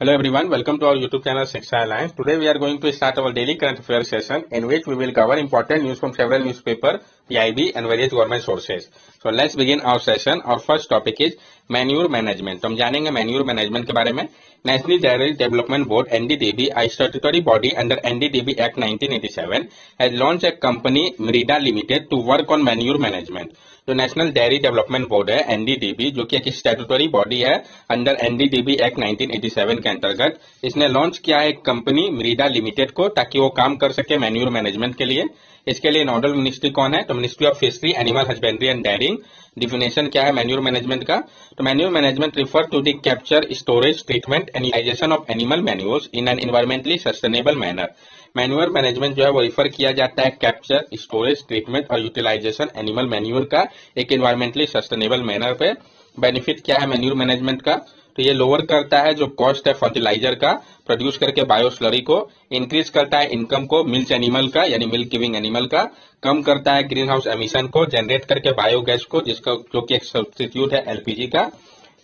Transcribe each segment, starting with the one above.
Hello everyone, welcome to our YouTube channel Shiksha Alliance. Today we are going to start our daily current affairs session in which we will cover important news from several newspaper, PIB and various government sources. So let's begin our session. Our first topic is manure management. तो हम जानेंगे manure management के बारे में। National dairy development board NDDB, a statutory body under NDDB Act 1987, has launched a company Merida Limited to work on manure management. जो national dairy development board है NDDB, जो कि एक स्टैट्यूटरी बॉडी है under NDDB act 1987 के अंतर्गत, इसने launch किया है एक कंपनी मरीडा लिमिटेड को, ताकि वो काम कर सके मैन्यूर मैनेजमेंट के लिए। इसके लिए नोडल मिनिस्ट्री कौन है? तो ministry of fishery, animal husbandry and dairying. Definition क्या है मैन्यूर मैनेजमेंट का? तो manure management refer to the capture, storage, treatment and utilisation of animal manures in an environmentally sustainable manner. Manure management जो है वो रिफर किया जाता है कैप्चर, स्टोरेज, ट्रीटमेंट और यूटिलाइजेशन एनिमल मैन्यूर का एक एनवायरमेंटली सस्टेनेबल मैनर पे। बेनिफिट क्या है मैन्यूर मैनेजमेंट का? तो ये लोअर करता है जो कॉस्ट है फर्टिलाइजर का प्रोड्यूस करके बायो स्लरी को, इंक्रीज करता है इनकम को मिल्क एनिमल का यानी मिल्क गिविंग एनिमल का, कम करता है ग्रीन हाउस एमिशन को जनरेट करके बायोगैस को, जिसका जो कि एक सब्स्टिट्यूट है एलपीजी का।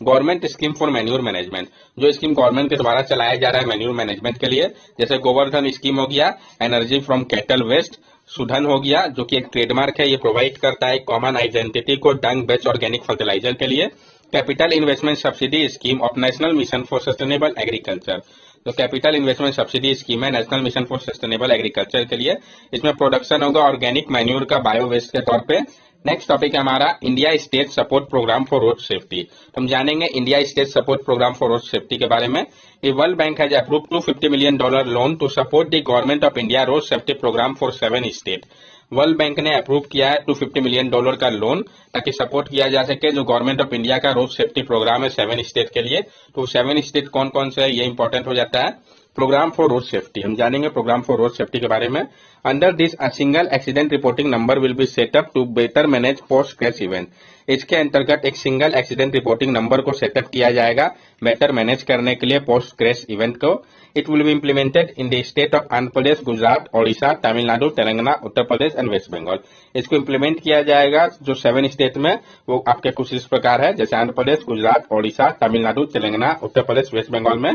Government scheme for manure management, जो स्कीम गवर्नमेंट के द्वारा चलाया जा रहा है मैन्यूर मैनेजमेंट के लिए, जैसे गोवर्धन स्कीम हो गया, एनर्जी फ्रॉम कैटल वेस्ट, सुधन हो गया जो कि एक ट्रेडमार्क है, ये प्रोवाइड करता है कॉमन आइडेंटिटी को डंग बेस्ड ऑर्गेनिक फर्टिलाइजर के लिए। Capital investment subsidy scheme of national mission for sustainable agriculture, तो कैपिटल इन्वेस्टमेंट सब्सिडी स्कीम है national mission for sustainable agriculture के लिए। इसमें प्रोडक्शन होगा ऑर्गेनिक मैन्यूर का बायो वेस्ट के तौर पे। नेक्स्ट टॉपिक है हमारा India state support programme for road safety. तो हम जानेंगे India state support programme for road safety के बारे में। World bank has approved $250 million loan to support the government of India road safety programme for 7 state. World bank ने approve किया है $250 million का लोन, ताकि सपोर्ट किया जा सके जो गवर्नमेंट ऑफ इंडिया का रोड सेफ्टी प्रोग्राम है 7 स्टेट के लिए। तो 7 स्टेट कौन कौन से है ये इंपॉर्टेंट हो जाता है। प्रोग्राम फॉर रोड सेफ्टी, हम जानेंगे प्रोग्राम फॉर रोड सेफ्टी के बारे में। Under this a single accident reporting number will be set up to better manage post crash event. इसके अंतर्गत एक सिंगल एक्सीडेंट रिपोर्टिंग नंबर को सेटअप किया जाएगा बेटर मैनेज करने के लिए पोस्ट क्रैश इवेंट को। It will be implemented in the state of Andhra Pradesh, Gujarat, Odisha, Tamil Nadu, Telangana, Uttar Pradesh and West Bengal. इसको इम्प्लीमेंट किया जाएगा जो 7 स्टेट में, वो आपके कुछ इस प्रकार है, जैसे आंध्र प्रदेश, गुजरात, ओडिशा, तमिलनाडु, तेलंगाना, उत्तर प्रदेश, वेस्ट बंगाल में।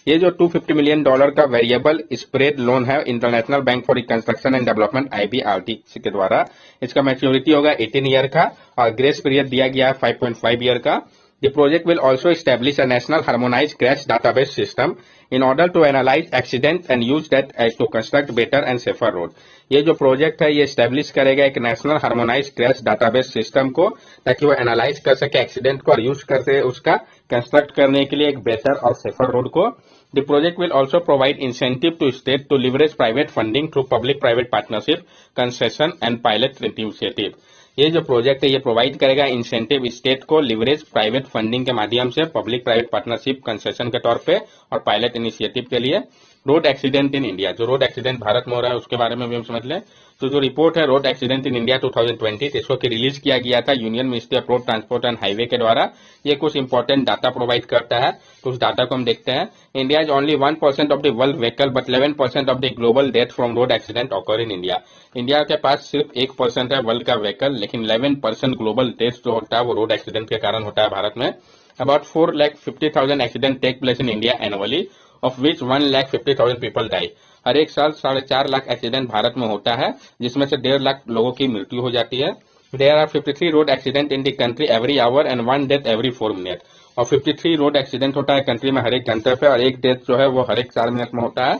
ये जो $250 million का वेरिएबल स्प्रेड लोन है international bank for reconstruction and development IBRD के द्वारा, इसका मैच्योरिटी होगा 18 ईयर का और ग्रेस पीरियड दिया गया है 5.5 ईयर का। The project will also establish a national harmonized crash database system in order to analyze accidents and use that as to construct better and safer road. ये जो project है ये स्टैब्लिश करेगा एक national harmonise crash database system को, ताकि वो analyse कर सके एक्सीडेंट को और यूज कर सके उसका कंस्ट्रक्ट करने के लिए एक बेहतर और सेफर रोड को। The project will also provide incentive to state to leverage private funding through public-private partnership, concession and pilot initiative. ये जो प्रोजेक्ट है ये प्रोवाइड करेगा इंसेंटिव स्टेट को लिवरेज प्राइवेट फंडिंग के माध्यम से पब्लिक प्राइवेट पार्टनरशिप कंसेशन के तौर पे और पायलट इनिशिएटिव के लिए। रोड एक्सीडेंट इन इंडिया, जो रोड एक्सीडेंट भारत में हो रहा है उसके बारे में भी हम समझ लें। तो जो रिपोर्ट है रोड एक्सीडेंट इन इंडिया 2020, इसको की रिलीज किया गया था union ministry of road transport and highway के द्वारा। ये कुछ इंपॉर्टेंट डाटा प्रोवाइड करता है, तो उस डाटा को हम देखते हैं। India is only 1% of the world vehicle but 11% of the global death from road accident occur in India. India के पास सिर्फ 1% है वर्ल्ड का व्हीकल, लेकिन 11% ग्लोबल डेथ जो होता है वो रोड एक्सीडेंट के कारण होता है भारत में। About 4,50,000 accident take place in India annually, of which 1,50,000 people die. हर एक साल 4.5 लाख एक्सीडेंट भारत में होता है, जिसमें से 1.5 लाख लोगों की मृत्यु हो जाती है। There are 53 road accident in the country every hour and 1 death every 4 minute. और 53 रोड एक्सीडेंट होता है कंट्री में हर एक घंटे पे, और एक डेथ जो है वो हर एक 4 मिनट में होता है।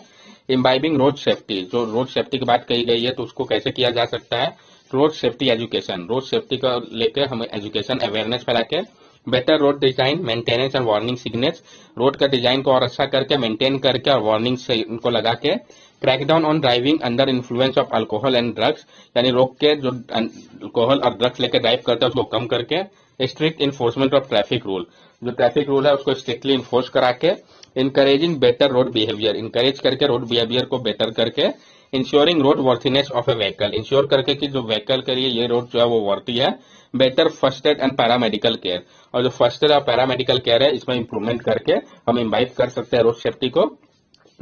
इम्बाइबिंग रोड सेफ्टी, जो रोड सेफ्टी की बात कही गई है तो उसको कैसे किया जा सकता है। Road safety education, road safety को लेकर हमें एजुकेशन अवेयरनेस फैला के। Better road design, maintenance and warning signals, road का डिजाइन को और अच्छा करके मेंटेन करके और वार्निंग से इनको लगा के। Crackdown on driving under influence of alcohol and drugs, यानी रोक के जो अल्कोहल और ड्रग्स लेकर ड्राइव करते हैं उसको कम करके। Strict enforcement of traffic rule, जो ट्रैफिक रूल है उसको स्ट्रिक्टली इन्फोर्स करा के। Encouraging better road behaviour, encourage करके रोड बिहेवियर को बेटर करके। Ensuring road worthiness of A vehicle, ensure करके कि जो व्हीकल के लिए ये रोड जो है वो वर्थी है। Better first aid and paramedical care, और जो फर्स्ट एड और पैरामेडिकल केयर है इसमें इंप्रूवमेंट करके हम इम्बाइब कर सकते हैं रोड सेफ्टी को।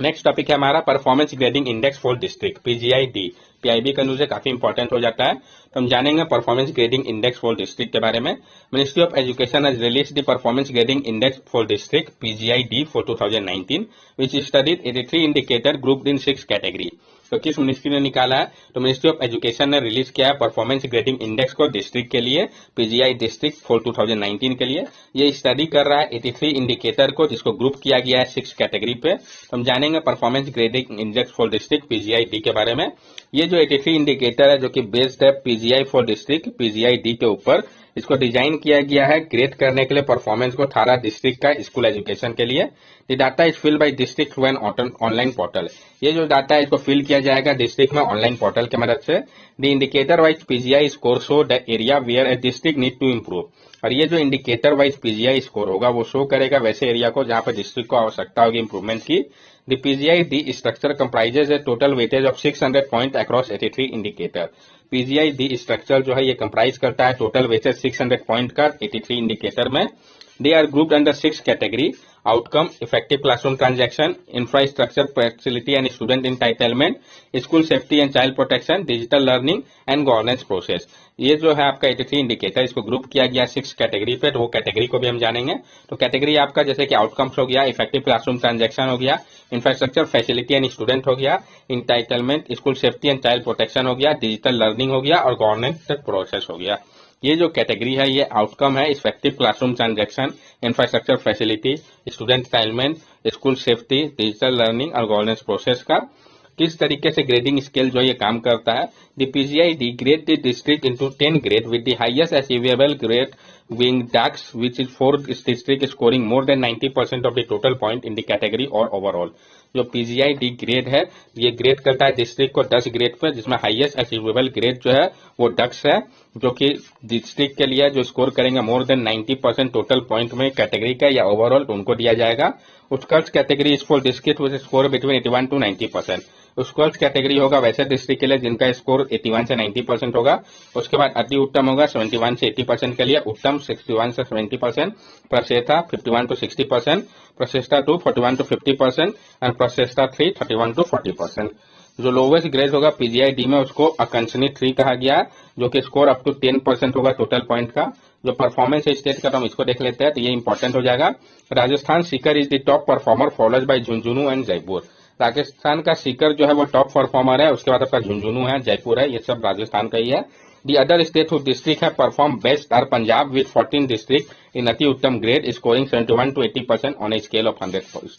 नेक्स्ट टॉपिक है हमारा performance grading index for district PGI-D. PIB का न्यूज काफी इंपॉर्टेंट हो जाता है, तो हम जानेंगे performance grading index for district के बारे में। Ministry of education has release the performance grading index for district PGI-D for 2019 which studied 83 indicator grouped in 6 category. तो किस मिनिस्ट्री ने निकाला है? तो मिनिस्ट्री ऑफ एजुकेशन ने रिलीज किया है परफॉर्मेंस ग्रेडिंग इंडेक्स को डिस्ट्रिक्ट के लिए, पीजीआई डिस्ट्रिक्ट फॉर 2019 के लिए। ये स्टडी कर रहा है 83 इंडिकेटर को, जिसको ग्रुप किया गया है 6 कैटेगरी पे। तो हम जानेंगे performance grading index for district PGI D के बारे में। ये जो 83 इंडिकेटर है जो कि बेस्ड है PGI for district PGI D के ऊपर, इसको डिजाइन किया गया है ग्रेड करने के लिए परफॉर्मेंस को 18 डिस्ट्रिक्ट का स्कूल एजुकेशन के लिए। The data is filled by district through an online portal. ये जो डाटा है इसको फिल किया जाएगा डिस्ट्रिक्ट में ऑनलाइन पोर्टल की मदद से। The indicator wise PGI score show the area where a district need to improve. और ये जो इंडिकेटर वाइज पीजीआई स्कोर होगा वो शो करेगा वैसे एरिया को जहां पर डिस्ट्रिक्ट को आवश्यकता होगी इंप्रूवमेंट की। The PGI-D structure comprises a total weightage of 600 points across 83 indicator. PGI-D structure जो है ये comprise करता है टोटल वेटेज 600 पॉइंट का 83 इंडिकेटर में। They are grouped under 6 category: outcome, effective classroom transaction, infrastructure, facility and student entitlement, school safety and child protection, digital learning and governance process। ये जो है आपका 83 इंडिकेटर, इसको ग्रुप किया गया 6 कैटेगरी पे, तो वो कैटेगरी को भी हम जानेंगे। तो कैटेगरी आपका जैसे कि आउटकम्स हो गया, इफेक्टिव क्लासरूम ट्रांजैक्शन हो गया, इंफ्रास्ट्रक्चर फैसिलिटी एंड स्टूडेंट हो गया, entitlement, school safety and child protection हो गया, डिजिटल लर्निंग हो गया और गवर्नेंस प्रोसेस हो गया। ये जो कैटेगरी है ये आउटकम है effective classroom transaction, infrastructure facility, student entitlement, school safety, digital learning और गवर्नेंस प्रोसेस का। किस तरीके से ग्रेडिंग स्केल जो ये काम करता है? The PGI-D grade the district into 10 grade with the highest achievable grade being DAX, which is 4 district scoring more than 90% of the total point in the category or overall। जो PGI-D grade है ये grade करता है district को 10 grade पर, जिसमें highest achievable grade जो है वो डक्स है, जो कि डिस्ट्रिक्ट के लिए जो स्कोर करेंगे मोर देन 90% टोटल पॉइंट में कैटेगरी का या ओवरऑल, तो उनको दिया जाएगा। Utkarsh category is for district with score between 81 to 90%। Utkarsh category होगा वैसे डिस्ट्रिक्ट के लिए जिनका स्कोर 81 से 90% होगा। उसके बाद अति उत्तम होगा 71 से 80% के लिए, उत्तम 61 से 70%, प्रश्रेष्ठा 51 to 60%, प्रश्रेष्ठा 2 41 to 50% और प्रश्रेष्ठा 3 31 to 40%। जो लोवेस्ट ग्रेड होगा पीजीआई-डी में उसको अकंसनी 3 कहा गया है, जो कि स्कोर अप टू 10% होगा टोटल पॉइंट का। जो परफॉर्मेंस है स्टेट का, तो हम इसको देख लेते हैं, तो ये इंपॉर्टेंट हो जाएगा। Rajasthan Sikar is the top performer followed by Jhunjhunu and Jaipur. Rajasthan का सीकर जो है वो टॉप परफॉर्मर है, उसके बाद आपका झुंझुनू है, जयपुर है, ये सब राजस्थान का ही है। The other state who district है perform best are Punjab with 14 district in Ati Uttam grade scoring 71 to 80% on a scale of 100।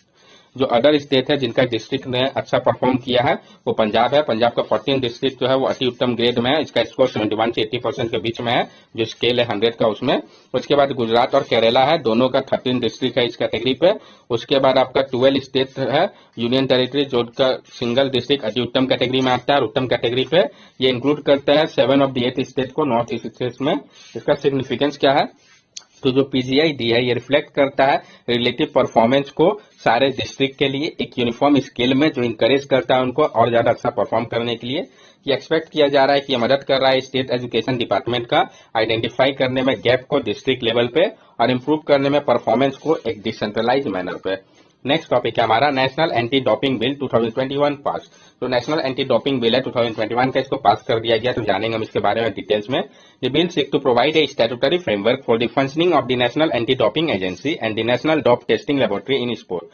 जो अदर स्टेट है जिनका डिस्ट्रिक्ट ने अच्छा परफॉर्म किया है वो पंजाब है। पंजाब का 14 डिस्ट्रिक्ट जो है वो अति उत्तम ग्रेड में है, इसका स्कोर 71 से 80% के बीच में है, जो स्केल है 100 का उसमें। उसके बाद गुजरात और केरला है, दोनों का 13 डिस्ट्रिक्ट है इस कैटेगरी पे। उसके बाद आपका 12 स्टेट है यूनियन टेरिटरी, जो का सिंगल डिस्ट्रिक्ट अति उत्तम कैटेगरी में आता है। और उत्तम कैटेगरी पे ये इंक्लूड करता है 7 of the 8 स्टेट को नॉर्थ ईस्ट स्टेट में। इसका सिग्निफिकेंस क्या है? तो जो पीजीआई-डी है ये रिफ्लेक्ट करता है रिलेटिव परफॉर्मेंस को सारे डिस्ट्रिक्ट के लिए एक यूनिफॉर्म स्केल में, जो इंकरेज करता है उनको और ज्यादा अच्छा परफॉर्म करने के लिए। ये एक्सपेक्ट किया जा रहा है कि ये मदद कर रहा है स्टेट एजुकेशन डिपार्टमेंट का आइडेंटिफाई करने में गैप को डिस्ट्रिक्ट लेवल पे और इम्प्रूव करने में परफॉर्मेंस को एक डिसेंट्रलाइज मैनर पे। नेक्स्ट टॉपिक है हमारा नेशनल एंटी डोपिंग बिल 2021 पास। तो नेशनल एंटी डोपिंग बिल है 2021 का, इसको पास कर दिया गया, तो जानेंगे हम इसके बारे में डिटेल्स में। The bill seek to provide a statutory framework for the functioning of the national anti doping agency and the national dope testing laboratory in sport.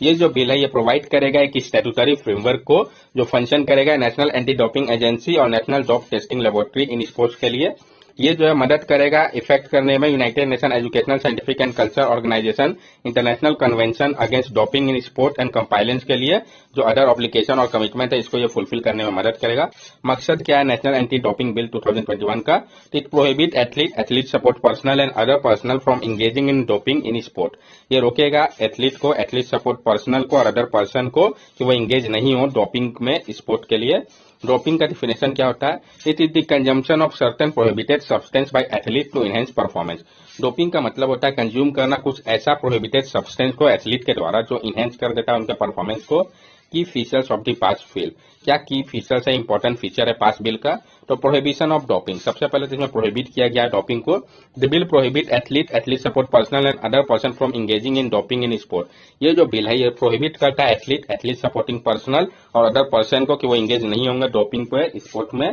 ये जो बिल है ये प्रोवाइड करेगा एक स्टैट्यूटरी फ्रेमवर्क को जो फंक्शन करेगा नेशनल एंटी डोपिंग एजेंसी और national dope testing laboratory in sports के लिए। ये जो है मदद करेगा इफेक्ट करने में united nation educational scientific and culture organisation international convention against doping in sport and compliance के लिए जो अदर ऑब्लिगेशन और कमिटमेंट है इसको ये फुलफिल करने में मदद करेगा। मकसद क्या है नेशनल एंटी डोपिंग बिल 2021 का? It prohibit athlete support personal and other personal from engaging in doping in sport. ये रोकेगा एथलीट को, एथलीट सपोर्ट पर्सनल को और अदर पर्सन को कि वो इंगेज नहीं हो डोपिंग में स्पोर्ट के लिए। डोपिंग का डिफिनेशन क्या होता है? It is the consumption of certain prohibited substance by athlete to enhance performance. Doping का मतलब होता है कंज्यूम करना कुछ ऐसा प्रोहिबिटेड सब्सटेंस को एथलीट के द्वारा जो इनहेंस कर देता है उनके परफॉर्मेंस को। की features of the pass bill. क्या की फीचर्स है, इंपॉर्टेंट फीचर है पास बिल का? तो प्रोहिबिशन ऑफ डोपिंग, सबसे पहले तो इसमें प्रोहिबिट किया गया डोपिंग को। The bill prohibit athlete support personal and other person from engaging in doping in sport. ये जो बिल है ये प्रोहिबिट करता है एथलीट सपोर्टिंग पर्सनल और अदर पर्सन को कि वो इंगेज नहीं होंगे डोपिंग पे स्पोर्ट में।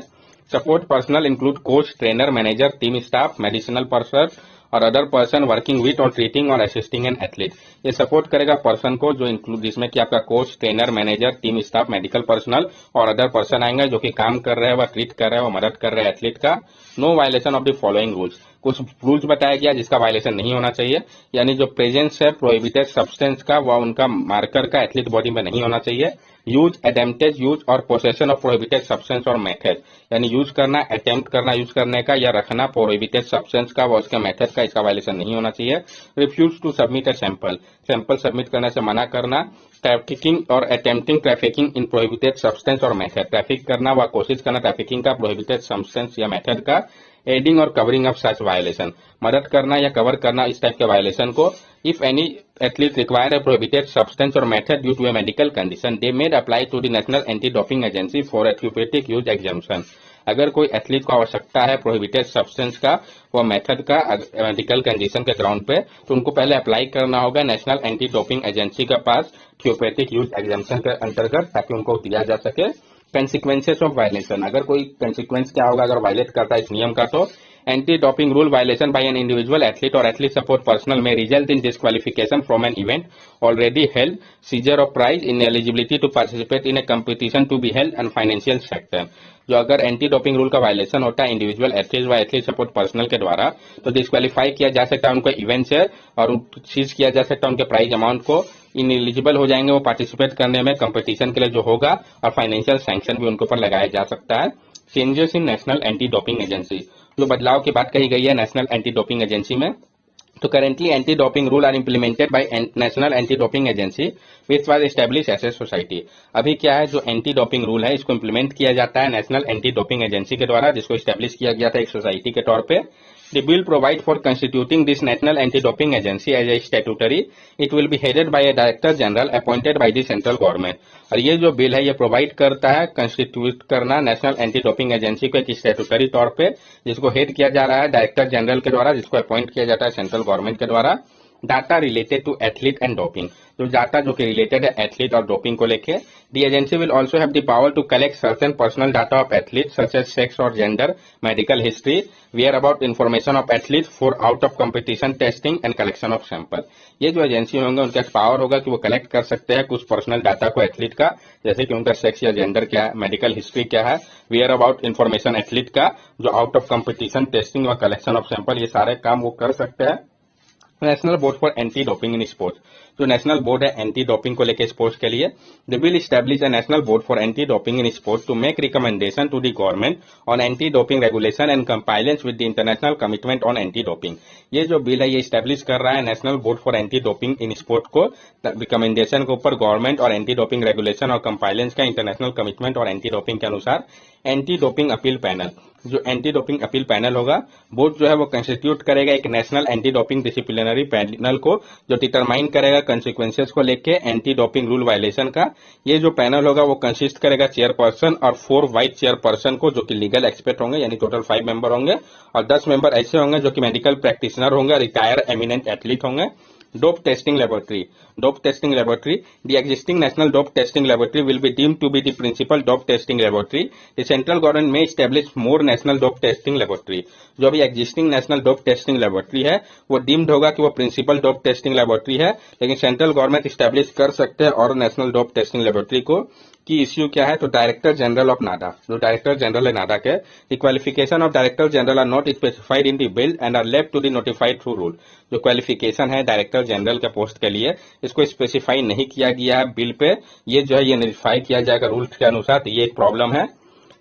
Support personal include coach, trainer, manager, team staff, medicinal person और अदर पर्सन वर्किंग विथ और ट्रीटिंग और असिस्टिंग एन एथलीट। ये सपोर्ट करेगा पर्सन को जो इंक्लूड जिसमें कि आपका coach, trainer, manager, team staff, medical personnel और अदर पर्सन आएंगे जो कि काम कर रहे हैं, वह ट्रीट कर रहे हैं, वो मदद कर रहे हैं एथलीट का। No violation of the following rules, कुछ रूल्स बताया गया जिसका वायलेशन नहीं होना चाहिए, यानी जो प्रेजेंस है प्रोहिबिटेड सब्सटेंस का वह उनका मार्कर का एथलीट बॉडी में नहीं होना चाहिए। यूज, अटेम्प्टेड यूज और पोसेशन ऑफ प्रोहिबिटेड सब्सटेंस और मेथड, यानी यूज करना, अटेम्प्ट करना यूज करने का या रखना प्रोहिबिटेड सब्सटेंस का व उसके मेथड का, इसका वायलेशन नहीं होना चाहिए। Refuse to submit a sample, sample submit करने से मना करना। ट्रैफिकिंग और attempting trafficking in prohibited substance और मेथड, ट्रैफिक करना व कोशिश करना ट्रैफिकिंग का प्रोहिबिटेड सब्सटेंस या मेथड का। एडिंग और कवरिंग ऑफ सच वायलेशन, मदद करना या कवर करना इस टाइप के वायलेशन को। If any athlete require a prohibited substance or method due to a medical condition, they may apply to the National Anti-Doping Agency for a therapeutic use exemption. अगर कोई athlete को आवश्यकता है prohibited substance का वो method का medical condition के ground पे, तो उनको पहले अप्लाई करना होगा नेशनल एंटी डोपिंग एजेंसी के पास थ्योपेटिक यूज एग्जाम्पशन के अंतर्गत, ताकि उनको दिया जा सके। कंसिक्वेंसेस ऑफ वायलेशन, अगर कोई कंसिक्वेंस क्या होगा अगर वायलेट करता है इस नियम का, तो anti-doping rule violation by an individual athlete or athlete support personnel may result in disqualification from an event already held, seizure of prize, ineligibility to participate in a competition to be held and financial sector। जो अगर anti doping rule का violation होता है individual athlete व athlete support personal के द्वारा, तो disqualify किया जा सकता है उनको इवेंट से और सीज किया जा सकता है उनके प्राइज अमाउंट को, इनएलिजिबल हो जाएंगे वो पार्टिसिपेट करने में कंपटीशन के लिए जो होगा, और फाइनेंशियल सैंक्शन भी उनके ऊपर लगाया जा सकता है। Changes in national anti doping agency, जो बदलाव की बात कही गई है नेशनल एंटी डोपिंग एजेंसी में, तो currently anti doping rule are implemented by national anti doping agency which was establish as a society. अभी क्या है जो एंटी डोपिंग रूल है इसको इंप्लीमेंट किया जाता है नेशनल एंटी डोपिंग एजेंसी के द्वारा, जिसको एस्टेब्लिश किया गया था एक सोसाइटी के तौर पे। The bill provides for constituting this National Anti-Doping Agency as a statutory. It will be headed by a Director General appointed by the central government. और ये जो बिल है ये प्रोवाइड करता है कंस्टिट्यूट करना नेशनल एंटी डोपिंग एजेंसी को एक स्टैट्यूटरी तौर पे, जिसको हेड किया जा रहा है डायरेक्टर जनरल के द्वारा, जिसको अपॉइंट किया जाता है सेंट्रल गवर्नमेंट के द्वारा। Data related to athlete and doping, जो डाटा जो कि रिलेटेड है एथलीट और डोपिंग को लेके। The agency will also have the power to collect certain personal data of athlete such as sex और gender, medical history, whereabouts information of athlete for out of competition testing and collection of sample. ये जो agency होंगे उनका power होगा कि वो collect कर सकते हैं कुछ पर्सनल डाटा को एथलीट का, जैसे कि उनका सेक्स या जेंडर क्या है, मेडिकल हिस्ट्री क्या है, वेयर अबाउट इन्फॉर्मेशन एथलीट का, जो आउट ऑफ कंपटीशन टेस्टिंग और कलेक्शन ऑफ सैंपल, ये सारे काम वो कर सकते हैं। National board for anti doping in sports, जो नेशनल बोर्ड है एंटी डोपिंग को लेकर स्पोर्ट्स के लिए। The bill establish a national board for anti doping in sports to make recommendation to the government on anti doping regulation and compliance with the international commitment on anti doping. ये जो bill है ये establish कर रहा है national board for anti doping in sport को, recommendation के ऊपर गवर्नमेंट और एंटी डोपिंग रेगुलेशन और कंप्लायंस का इंटरनेशनल कमिटमेंट और एंटी डोपिंग के अनुसार। एंटी डोपिंग अपील पैनल, जो एंटी डोपिंग अपील पैनल होगा, बोर्ड जो है वो कंस्टिट्यूट करेगा एक national anti doping disciplinary panel को, जो डिटरमाइन करेगा कंसिक्वेंसेस को लेके एंटी डोपिंग रूल वायलेशन का। ये जो पैनल होगा वो कंसिस्ट करेगा चेयरपर्सन और 4 वाइस चेयरपर्सन को, जो कि लीगल एक्सपर्ट होंगे, यानी टोटल 5 मेंबर होंगे, और 10 मेंबर ऐसे होंगे जो कि मेडिकल प्रैक्टिशनर होंगे, रिटायर एमिनेंट एथलीट होंगे। Dope testing laboratory. Dope testing laboratory. The existing national dope testing laboratory will be deemed to be the principal dope testing laboratory. The central government may establish more national dope testing laboratory. जो अभी existing national dope testing laboratory है वो deemed होगा कि वो principal dope testing laboratory है, लेकिन central government establish कर सकते हैं और national dope testing laboratory को। की इश्यू क्या है, तो डायरेक्टर जनरल ऑफ नाडा, जो डायरेक्टर जनरल है नाडा के, the qualification of director general are not specified in the bill and are left to the notified through rule. जो क्वालिफिकेशन है डायरेक्टर जनरल के पोस्ट के लिए, इसको स्पेसिफाई नहीं किया गया है बिल पे, ये जो है ये नोटिफाई किया जाएगा रूल्स के अनुसार, तो ये एक प्रॉब्लम है।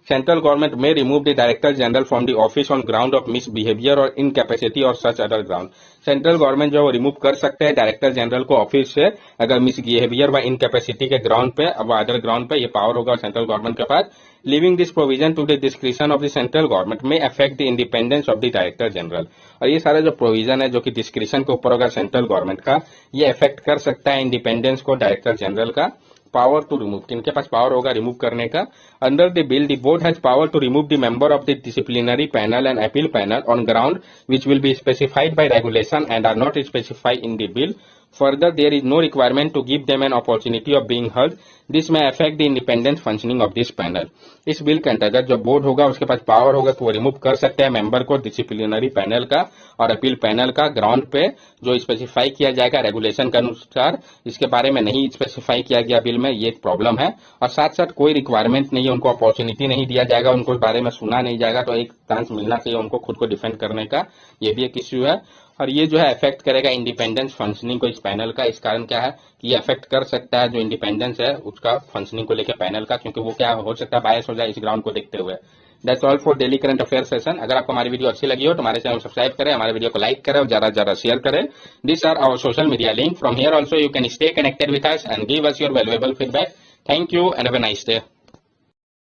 Central government may remove the Director General from the office on ground of misbehavior or incapacity or such other ground. Central government जो रिमूव कर सकते हैं डायरेक्टर जनरल को ऑफिस से अगर मिसबिहेवियर व इनकैपेसिटी के ग्राउंड पे अब अदर ग्राउंड पे, ये पावर होगा सेंट्रल गवर्नमेंट के पास। Leaving this provision to the discretion of the central government may affect the independence of the director general. और ये सारा जो प्रोविजन है जो कि डिस्क्रिशन के ऊपर होगा सेंट्रल गवर्नमेंट का, ये अफेक्ट कर सकता है इंडिपेंडेंस को डायरेक्टर जनरल का। पावर टू रिमूव, किनके पास पावर होगा रिमूव करने का? Under the bill the board has power to remove the member of the disciplinary panel and appeal panel on ground which will be specified by regulation and are not specified in the bill. Further, there is no requirement to give them an opportunity of being heard. This may affect the independent functioning of this panel. इस bill के अंतर्गत जो board होगा उसके पास power होगा तो वो remove कर सकते हैं मेंबर को डिसिप्लिनरी पैनल का और अपील पैनल का ग्राउंड पे जो स्पेसिफाई किया जाएगा रेगुलेशन के अनुसार। इसके बारे में नहीं स्पेसिफाई किया गया बिल में, ये एक प्रॉब्लम है। और साथ साथ कोई रिक्वायरमेंट नहीं है, उनको अपॉर्चुनिटी नहीं दिया जाएगा, उनको इस बारे में सुना नहीं जाएगा, तो एक चांस मिलना चाहिए उनको खुद को डिफेंड करने का, ये भी एक इश्यू है। और ये जो है अफेक्ट करेगा इंडिपेंडेंस फंक्शनिंग को इस पैनल का। इस कारण क्या है कि ये अफेक्ट कर सकता है जो इंडिपेंडेंस है उसका फंक्शनिंग को लेकर पैनल का, क्योंकि वो क्या हो सकता है बायस हो जाए इस ग्राउंड को देखते हुए। That's all for daily current affair session. अगर आपको हमारी वीडियो अच्छी लगी हो तो हमारे चैनल को सब्सक्राइब करें, हमारे वीडियो को लाइक करें और ज्यादा से ज्यादा शेयर करें। This are our social media link. From here also you can stay connected with us and give us your valuable feedback. Thank you and have a nice day.